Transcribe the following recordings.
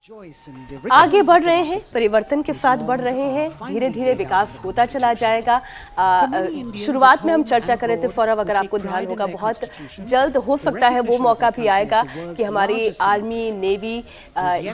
आगे बढ़ रहे हैं, परिवर्तन के साथ बढ़ रहे हैं, धीरे धीरे विकास होता चला जाएगा। शुरुआत में हम चर्चा कर रहे थे सौरभ, अगर आपको ध्यान होगा, बहुत जल्द हो सकता है वो मौका भी आएगा कि हमारी आर्मी, नेवी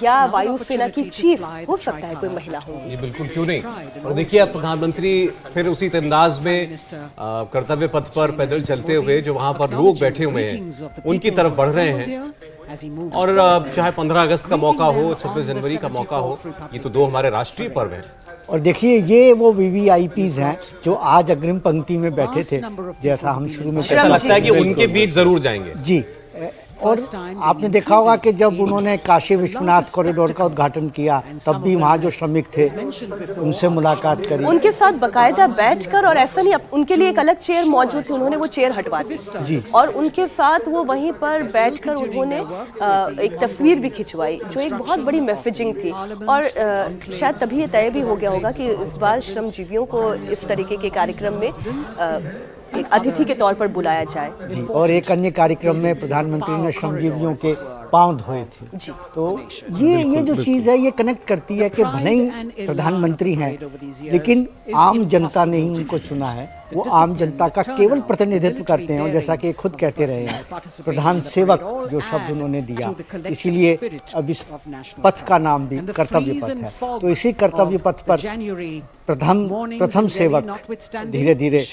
या वायुसेना की चीफ हो सकता है कोई महिला हो। ये बिल्कुल क्यों नहीं। और देखिए अब प्रधानमंत्री फिर उसी अंदाज में कर्तव्य पथ पर पैदल चलते हुए जो वहां पर लोग बैठे हुए हैं उनकी तरफ बढ़ रहे हैं। और चाहे 15 अगस्त का मौका हो, 26 जनवरी का मौका हो, ये तो दो हमारे राष्ट्रीय पर्व हैं। और देखिए ये वो वीवीआईपीज हैं जो आज अग्रिम पंक्ति में बैठे थे, जैसा हम शुरू में ऐसा लगता है कि उनके बीच जरूर जाएंगे जी। और आपने देखा होगा कि जब उन्होंने काशी विश्वनाथ कॉरिडोर का उद्घाटन किया तब भी वहाँ जो श्रमिक थे उनसे मुलाकात करी, उनके साथ बकायदा बैठकर, और ऐसा नहीं उनके लिए एक अलग चेयर मौजूद थी, उन्होंने वो चेयर हटवा दी जी। और उनके साथ वो वहीं पर बैठकर उन्होंने एक तस्वीर भी खिंचवाई जो एक बहुत बड़ी मैसेजिंग थी। और शायद तभी ये तय भी हो गया होगा कि इस बार श्रमजीवियों को इस तरीके के कार्यक्रम में एक अतिथि के तौर पर बुलाया जाए जी। और एक अन्य कार्यक्रम में प्रधानमंत्री ने श्रमजीवियों के पांव धोए थे जी। तो ये जो चीज़ है ये कनेक्ट करती है कि भले ही प्रधानमंत्री हैं लेकिन आम जनता ने ही उनको चुना है, वो आम जनता का केवल प्रतिनिधित्व करते हैं। और जैसा कि खुद कहते रहे हैं, प्रधान सेवक जो शब्द उन्होंने दिया, इसीलिए अब इस पथ का नाम भी कर्तव्य पथ है। तो इसी कर्तव्य पथ पर प्रथम सेवक धीरे धीरे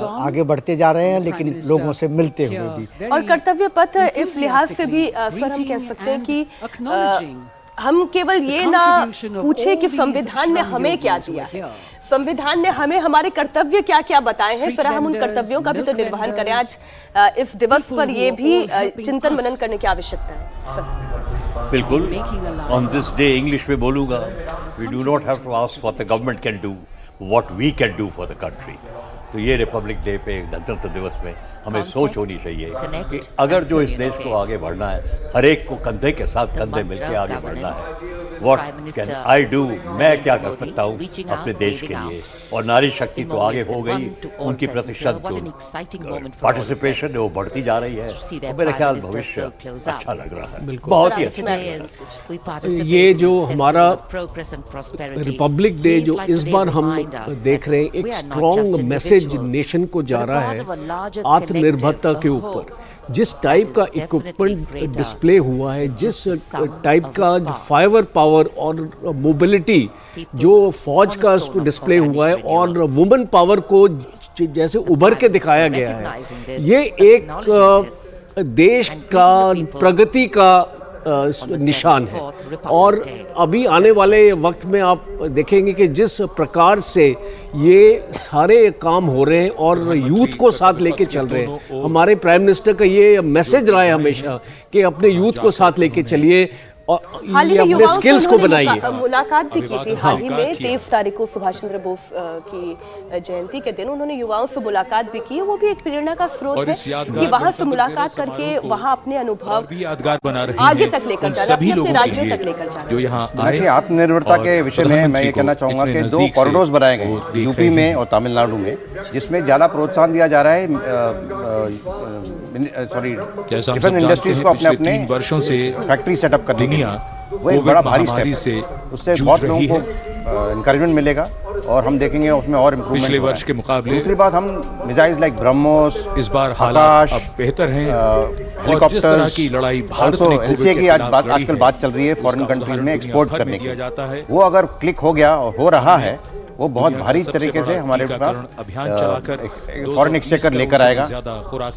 आगे बढ़ते जा रहे हैं, लेकिन लोगों से मिलते हुए भी। और कर्तव्य पथ इस लिहाज से भी सर हम कह सकते हैं कि हम केवल ये ना पूछे कि संविधान ने हमें क्या दिया है, संविधान ने हमें हमारे कर्तव्य क्या क्या बताए हैं, जरा हम उन कर्तव्यों का भी तो निर्वहन करें। आज इस दिवस पर ये भी चिंतन मनन करने की आवश्यकता है सर। बिल्कुल, ऑन दिस डे इंग्लिश में बोलूंगा, we do not have to ask what the government can do, what we can do for the country. तो ये रिपब्लिक डे पे, गणतंत्र दिवस में हमें सोच होनी चाहिए कि अगर जो इस देश को आगे बढ़ना है, हर एक को कंधे के साथ कंधे मिलकर आगे बढ़ना है, व्हाट कैन आई डू, मैं क्या कर सकता हूँ अपने देश के लिए। और नारी शक्ति तो आगे हो गई, उनकी प्रतिशत जो पार्टिसिपेशन है वो बढ़ती जा रही है। तो मेरे ख्याल भविष्य अच्छा लग रहा है, बहुत ही अच्छा। ये जो हमारा रिपब्लिक डे जो इस बार हम देख रहे हैं, एक स्ट्रॉन्ग मैसेज नेशन को जा रहा है आत्मनिर्भरता के ऊपर। जिस टाइप का इक्विपमेंट डिस्प्ले हुआ है, जिस टाइप का जो फाइबर पावर और मोबिलिटी जो फौज का उसको डिस्प्ले हुआ है, और वुमेन पावर को जैसे उभर के दिखाया गया है, ये एक देश का प्रगति का निशान है। और अभी आने वाले वक्त में आप देखेंगे कि जिस प्रकार से ये सारे काम हो रहे हैं और यूथ को साथ लेके चल रहे हैं, हमारे प्राइम मिनिस्टर का ये मैसेज रहा है हमेशा कि अपने यूथ को साथ लेके चलिए और ये अपने स्किल्स को बनाइए। मुलाकात भी की थी हाल ही में 23 तारीख को सुभाष चंद्र बोस की जयंती के दिन उन्होंने युवाओं से मुलाकात भी की। वो भी एक प्रेरणा का स्रोत है कि वहां से मुलाकात करके वहां अपने अनुभव यादगार बना रहे आगे तक लेकर जा रहे हैं, अपने राज्यों तक लेकर जा रहे हैं। जो आत्मनिर्भरता के विषय में मैं ये कहना चाहूंगा कि 2 कॉरिडोर्स बनाए गए यूपी में और तमिलनाडु में, जिसमें ज्यादा प्रोत्साहन दिया जा रहा है डिफेंस इंडस्ट्रीज को अपने अपने वर्षों से फैक्ट्री सेटअप करने के लिए। वो एक बड़ा भारी स्टेप है, उससे बहुत लोगों को इनकरेजमेंट मिलेगा और हम देखेंगे उसमें और इम्प्रूवमेंट पिछले वर्ष के मुकाबले। दूसरी बात, हम मिसाइल्स लाइक ब्रह्मोस, इस बार हालात अब बेहतर हैं, हेलीकॉप्टर्स की लड़ाई भारत ने एलसीए की आजकल बात चल रही है फॉरेन कंट्रीज में एक्सपोर्ट करने की, वो अगर क्लिक हो गया और हो रहा है, वो बहुत भारी तरीके से हमारे पास अभियान चलाकर फॉरेन एक्सचेकर लेकर आएगा,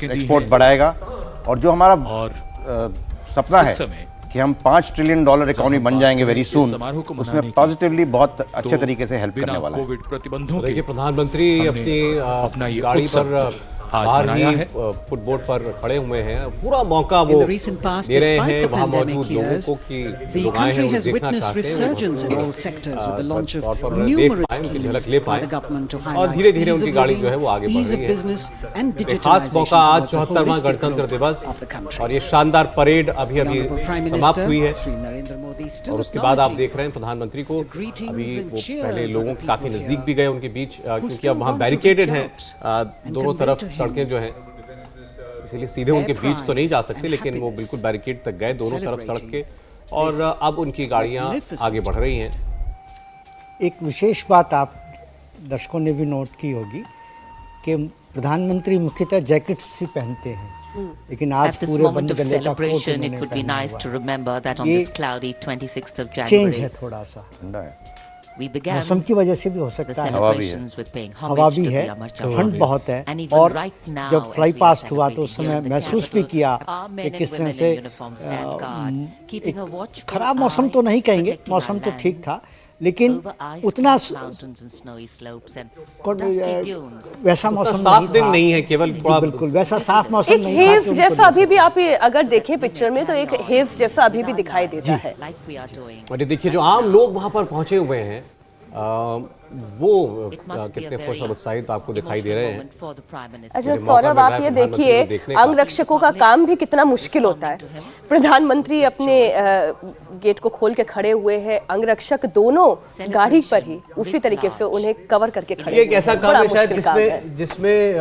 एक्सपोर्ट बढ़ाएगा। और जो हमारा सपना है कि हम $5 ट्रिलियन इकोनॉमी बन जाएंगे वेरी सून, उसमें पॉजिटिवली बहुत अच्छे तरीके से हेल्प करने वाला है। देखिए प्रधानमंत्री अपनी गाड़ी पर बाहर ही फुटबोर्ड पर खड़े हुए हैं, पूरा मौका वो दे रहे हैं वहाँ मौजूद लोगों को कि लोग आए हैं उन्हें देखना चाहते हैं, उनकी झलक ले पाए और धीरे धीरे उनकी गाड़ी जो है वो आगे बढ़ रही है। खास मौका आज 74वां गणतंत्र दिवस और ये शानदार परेड अभी अभी समाप्त हुई है। और उसके बाद आप देख रहे हैं प्रधानमंत्री को, अभी वो पहले लोगों के काफी नजदीक भी गए उनके बीच, क्योंकि अब वहाँ बैरिकेडेड हैं दोनों तरफ सड़कें जो हैं, इसलिए सीधे उनके बीच तो नहीं जा सकते, लेकिन वो बिल्कुल बैरिकेड तक गए दोनों तरफ सड़क के, और अब उनकी गाड़ियां आगे बढ़ रही हैं। एक विशेष बात आप दर्शकों ने भी नोट की होगी कि प्रधानमंत्री मुख्यतः जैकेट्स ही पहनते हैं, लेकिन आज पूरे बंद गले का कोट उन्होंने पहना हुआ। ये चेंज है थोड़ा सा, मौसम की वजह से भी हो सकता है, हवा भी है, ठंड बहुत है। और जब फ्लाई पास्ट हुआ तो उस समय महसूस भी किया कि किस तरह से एक खराब मौसम तो नहीं कहेंगे, मौसम तो ठीक था, लेकिन उतना वैसा मौसम साफ दिन नहीं है, केवल थोड़ा बिल्कुल वैसा साफ मौसम एक नहीं था हेज कि जैसा अभी भी आप ये अगर देखें पिक्चर में तो एक हेज जैसा अभी भी दिखाई देता है। और ये देखिए जो आम लोग वहां पर पहुंचे हुए हैं वो कितने खुश और उत्साहित आपको दिखाई दे रहे हैं। अच्छा सौरभ, आप ये देखिए अंगरक्षकों का काम भी कितना मुश्किल होता है। प्रधानमंत्री अपने गेट को खोल के खड़े हुए हैं, अंगरक्षक दोनों गाड़ी पर ही उसी तरीके से उन्हें कवर करके खड़े। ये एक ऐसा काम है शायद जिसमें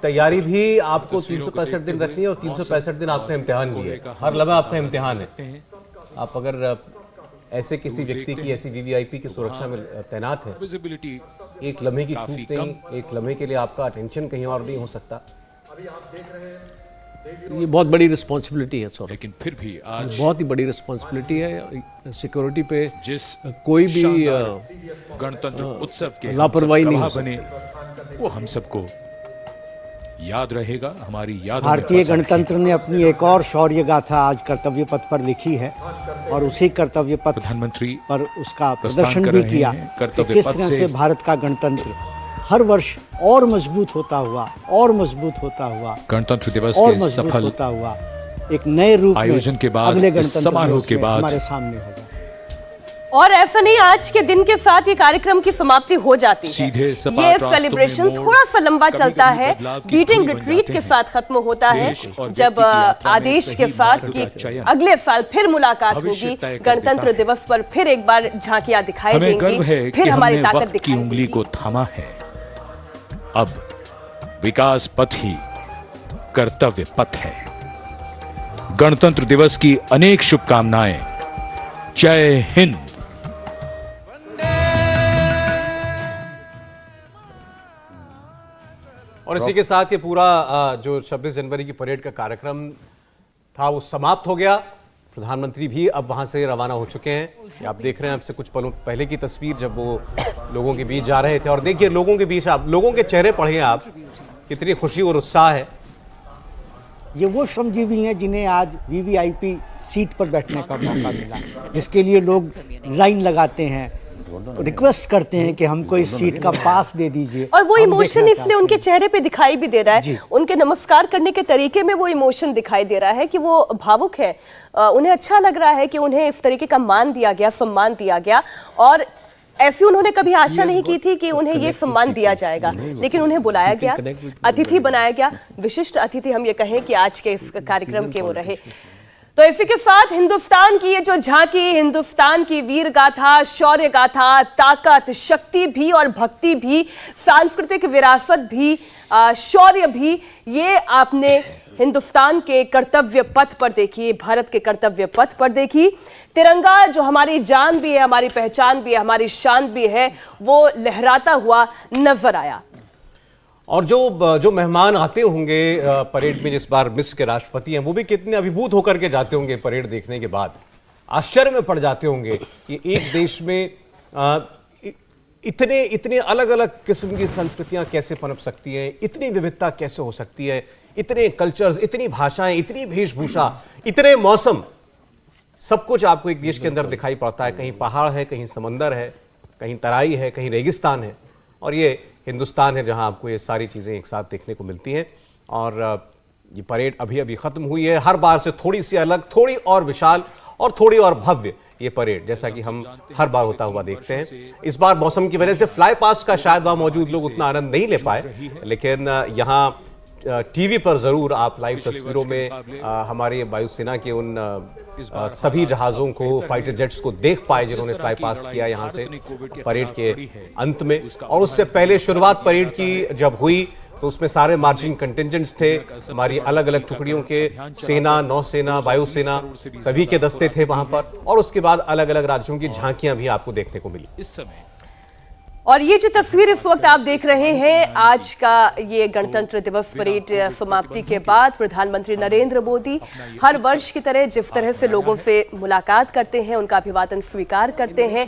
तैयारी भी आपको 365 दिन रखनी है और 365 दिन आपका इम्तिहान भी है, हर लम्हा आपका इम्तिहान है। आप अगर ऐसे किसी व्यक्ति की, ऐसी वीवीआईपी की सुरक्षा में तैनात है, एक लम्हे की छूट नहीं, एक लम्हे के लिए आपका अटेंशन कहीं और नहीं हो सकता। ये बहुत बड़ी रिस्पॉन्सिबिलिटी है सर, लेकिन फिर भी आज बहुत ही बड़ी रिस्पॉन्सिबिलिटी है। सिक्योरिटी पे जिस कोई भी गणतंत्र उत्सव के लापरवाही नहीं हो बने, वो हम सबको याद रहेगा, हमारी याद। भारतीय गणतंत्र ने अपनी एक और शौर्य गाथा आज कर्तव्य पथ पर लिखी है और उसी कर्तव्य पथ प्रधानमंत्री पर उसका प्रदर्शन भी किया कि किस तरह से भारत का गणतंत्र हर वर्ष और मजबूत होता हुआ गणतंत्र दिवस और के मजबूत सफल होता हुआ एक नए रूप में आयोजन के बाद, अगले इस गणतंत्र समारोह दिवस के में बाद हमारे सामने होगा। और ऐसा नहीं आज के दिन के साथ ये कार्यक्रम की समाप्ति हो जाती है। सीधे सपाट ये रास्तों में सेलिब्रेशन मोड़, थोड़ा सा लंबा कभी चलता कभी है, बदलाव की बीटिंग धूल बन रिट्रीट जाते के हैं। साथ खत्म होता है, देश और जब व्यक्ति की यात्रा में आदेश के सही साथ मार्ग की का चयन अगले साल फिर मुलाकात भविष्य होगी, तय कर गणतंत्र देता है। दिवस पर फिर एक बार झांकियां दिखाई हमें गर्व है देंगी, कि फिर हमारी हमने ताकत वक्त की दिखाई उंगली देगी। को थामा है। अब विकास पथ ही कर्तव्य पथ है। गणतंत्र दिवस की अनेक शुभकामनाएं। जय हिंद। और इसी के साथ ये पूरा जो 26 जनवरी की परेड का कार्यक्रम था वो समाप्त हो गया। प्रधानमंत्री भी अब वहां से रवाना हो चुके हैं। आप देख रहे हैं आपसे कुछ पलों पहले की तस्वीर जब वो लोगों के बीच जा रहे थे, और देखिए लोगों के बीच आप लोगों के चेहरे पढ़िए आप, कितनी खुशी और उत्साह है। ये वो श्रमजीवी हैं जिन्हें आज वीवीआईपी सीट पर बैठने का मौका मिला, जिसके लिए लोग लाइन लगाते हैं, रिक्वेस्ट करते हैं कि हमको इस सीट का पास दे दीजिए। और वो हम इमोशन देखना इसलिए उनके चेहरे पे दिखाई भी दे रहा है, उनके नमस्कार करने के तरीके में वो इमोशन दिखाई दे रहा है कि वो भावुक है। उन्हें अच्छा लग रहा है कि उन्हें इस तरीके का मान दिया गया, सम्मान दिया गया, और ऐसी उन्होंने कभी आशा नहीं की थी कि उन्हें ये सम्मान दिया जाएगा, लेकिन उन्हें बुलाया गया, अतिथि बनाया गया, विशिष्ट अतिथि हम ये कहें कि आज के इस कार्यक्रम के वो रहे। तो इसी के साथ हिंदुस्तान की ये जो झांकी, हिंदुस्तान की वीर गाथा, शौर्य गाथा, ताकत, शक्ति भी और भक्ति भी, सांस्कृतिक विरासत भी, शौर्य भी, ये आपने हिंदुस्तान के कर्तव्य पथ पर देखी, भारत के कर्तव्य पथ पर देखी। तिरंगा जो हमारी जान भी है, हमारी पहचान भी है, हमारी शान भी है, वो लहराता हुआ नजर आया। और जो मेहमान आते होंगे परेड में, जिस बार मिस्र के राष्ट्रपति हैं, वो भी कितने अभिभूत होकर के जाते होंगे परेड देखने के बाद, आश्चर्य में पड़ जाते होंगे कि एक देश में इतने अलग अलग किस्म की संस्कृतियां कैसे पनप सकती हैं, इतनी विविधता कैसे हो सकती है, इतने कल्चर्स, इतनी भाषाएं, इतनी वेशभूषा, इतने मौसम, सब कुछ आपको एक देश के अंदर दिखाई पड़ता है। कहीं पहाड़ है, कहीं समंदर है, कहीं तराई है, कहीं रेगिस्तान है, और ये हिंदुस्तान है जहां आपको ये सारी चीज़ें एक साथ देखने को मिलती हैं। और ये परेड अभी ख़त्म हुई है, हर बार से थोड़ी सी अलग, थोड़ी और विशाल और थोड़ी और भव्य ये परेड, जैसा कि हम हर बार होता हुआ देखते हैं। इस बार मौसम की वजह से फ्लाई पास्ट का शायद वहाँ मौजूद लोग उतना आनंद नहीं ले पाए, लेकिन यहाँ टीवी पर ज़रूर आप लाइव तस्वीरों में हमारे वायुसेना के उन सभी जहाज़ों को, फाइटर जेट्स को देख पाए जिन्होंने फ्लाई पास्ट किया यहाँ से परेड के अंत में। और उससे पहले शुरुआत परेड की जब हुई तो उसमें सारे मार्चिंग कंटिंजेंट्स थे, हमारी अलग अलग टुकड़ियों के, सेना, नौसेना, वायुसेना, सभी के दस्ते थे वहां पर, और उसके बाद अलग अलग राज्यों की झांकियां भी आपको देखने को मिली। इस समय और ये जो तस्वीर इस वक्त आप देख रहे हैं, आज का ये गणतंत्र दिवस परेड समाप्ति के बाद प्रधानमंत्री नरेंद्र मोदी हर वर्ष की तरह जिस तरह से लोगों से मुलाकात करते हैं, उनका अभिवादन स्वीकार करते हैं,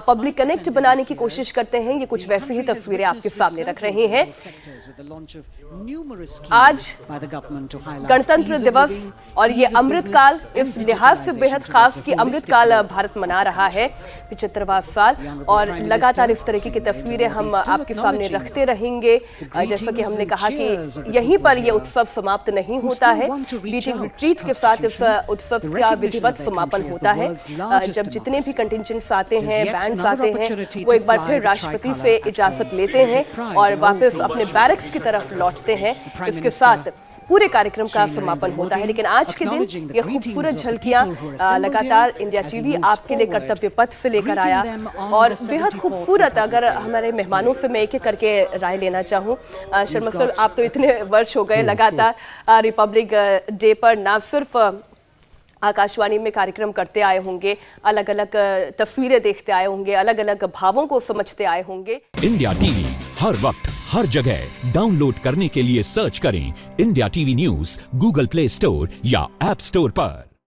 पब्लिक कनेक्ट बनाने की कोशिश करते हैं, ये कुछ वैसी ही तस्वीरें आपके सामने रख रहे हैं। आज गणतंत्र दिवस और ये अमृतकाल इस लिहाज से बेहद खास कि अमृतकाल भारत मना रहा है 75वां साल, और लगातार इस तरह की तस्वीरें हम आपके सामने रखते रहेंगे। जैसा कि हमने कहा कि यहीं पर यह उत्सव समाप्त नहीं होता है, बीटिंग रिट्रीट के साथ इस उत्सव का विधिवत समापन होता है, जब जितने भी कंटिंजेंट्स आते हैं, बैंड्स आते हैं, वो एक बार फिर राष्ट्रपति से इजाजत लेते हैं और वापस अपने बैरक्स की तरफ लौटते हैं। इसके साथ पूरे कार्यक्रम का समापन होता है। लेकिन आज के दिन ये खूबसूरत झलकियां लगातार इंडिया टीवी आपके लिए कर्तव्य पथ से लेकर आया, और बेहद खूबसूरत। अगर हमारे मेहमानों से मैं एक एक करके राय लेना चाहूँ, शर्मा सर, आप तो इतने वर्ष हो गए लगातार रिपब्लिक डे पर ना सिर्फ आकाशवाणी में कार्यक्रम करते आए होंगे, अलग अलग तस्वीरें देखते आए होंगे, अलग अलग भावों को समझते आए होंगे। इंडिया टीवी हर वक्त हर जगह डाउनलोड करने के लिए सर्च करें India TV news Google play store या ऐप स्टोर पर।